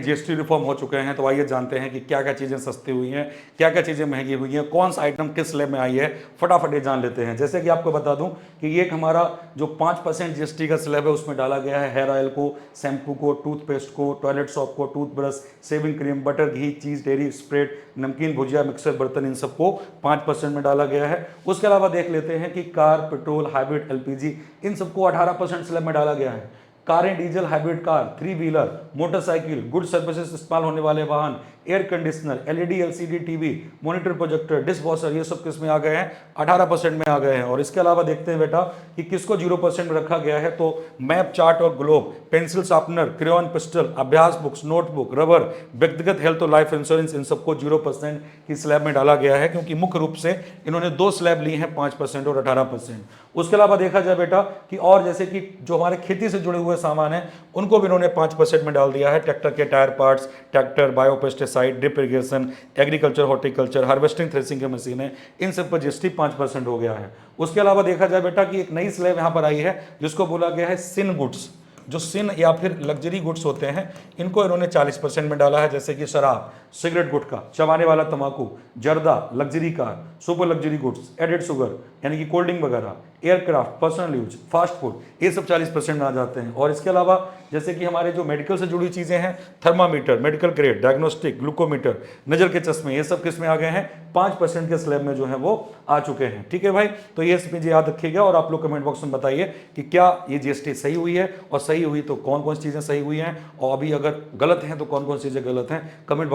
GST reform हो चुके हैं, तो आइए जानते हैं कि क्या क्या चीज़ें सस्ती हुई हैं, क्या क्या चीज़ें महंगी हुई हैं, कौन सा आइटम किस स्लैब में आई है, फटाफट ये जान लेते हैं। जैसे कि आपको बता दूं कि ये एक हमारा जो 5% जीएसटी का स्लैब है उसमें डाला गया है हेयर ऑयल को, शैम्पू को, टूथपेस्ट को, टॉयलेट सॉप को, टूथब्रश, शेविंग क्रीम, बटर, घी, चीज़, डेयरी, स्प्रेड, नमकीन, भुजिया, मिक्सर बर्तन, इन सबको 5% में डाला गया है। उसके अलावा देख लेते हैं कि कार, पेट्रोल, हाइब्रिड, एलपीजी, इन सबको 18% स्लैब में डाला गया है। कारें, diesel, hybrid car, 3 wheeler, motorcycle, good services इस्तेमाल होने वाले वाहन, air conditioner, LED LCD TV, monitor, projector, dish washer, ये सब किस में आ गए हैं? 18% में आ गए हैं। और इसके अलावा देखते हैं बेटा कि किसको 0% में रखा गया है, तो मैप, चार्ट और globe, pencil sharpener, crayon, pistol, अभ्यास बुक्स, नोटबुक, रबर, व्यक्तिगत हेल्थ और लाइफ इंश्योरेंस, इन सबको 0% की स्लैब में डाला गया है, क्योंकि मुख्य रूप से इन्होंने दो स्लैब ली हैं, 5% और 18%। उसके अलावा देखा जाए बेटा कि और जैसे कि जो हमारे खेती से जुड़े हुए सामान हैं उनको भी इन्होंने 5% में डाल दिया है। ट्रैक्टर के tyre parts, tractor, biopesticide, drip irrigation, agriculture, horticulture, harvesting, threshing की मशीनें, इन सब पर जीएसटी 5% हो गया है। उसके अलावा देखा जाए बेटा कि एक नई स्लैब यहाँ पर आई है जिसको बोला गया है सिन गुड्स। जो सिन या फिर लग्जरी गुड्स होते हैं इनको इन्होंने 40% में डाला है, जैसे कि शराब, सिगरेट, गुटखा, चबाने वाला तंबाकू, जर्दा, luxury car, super luxury goods, added sugar यानी कि कोल्ड ड्रिंक वगैरह, aircraft, personal use, fast food, ये सब 40% में आ जाते हैं। और इसके अलावा जैसे कि हमारे जो मेडिकल से जुड़ी चीज़ें हैं, thermometer, medical grade, diagnostic, glucometer, नज़र के चश्मे, ये सब किस में आ गए हैं? 5% के स्लैब में जो है वो आ चुके हैं। ठीक है भाई, तो ये चीज़ें याद रखिएगा और आप लोग कमेंट बॉक्स में बताइए कि क्या ये जीएसटी सही हुई है, और सही हुई तो कौन कौन सी चीज़ें सही हुई हैं, और अभी अगर गलत हैं तो कौन कौन सी चीज़ें गलत हैं। कमेंट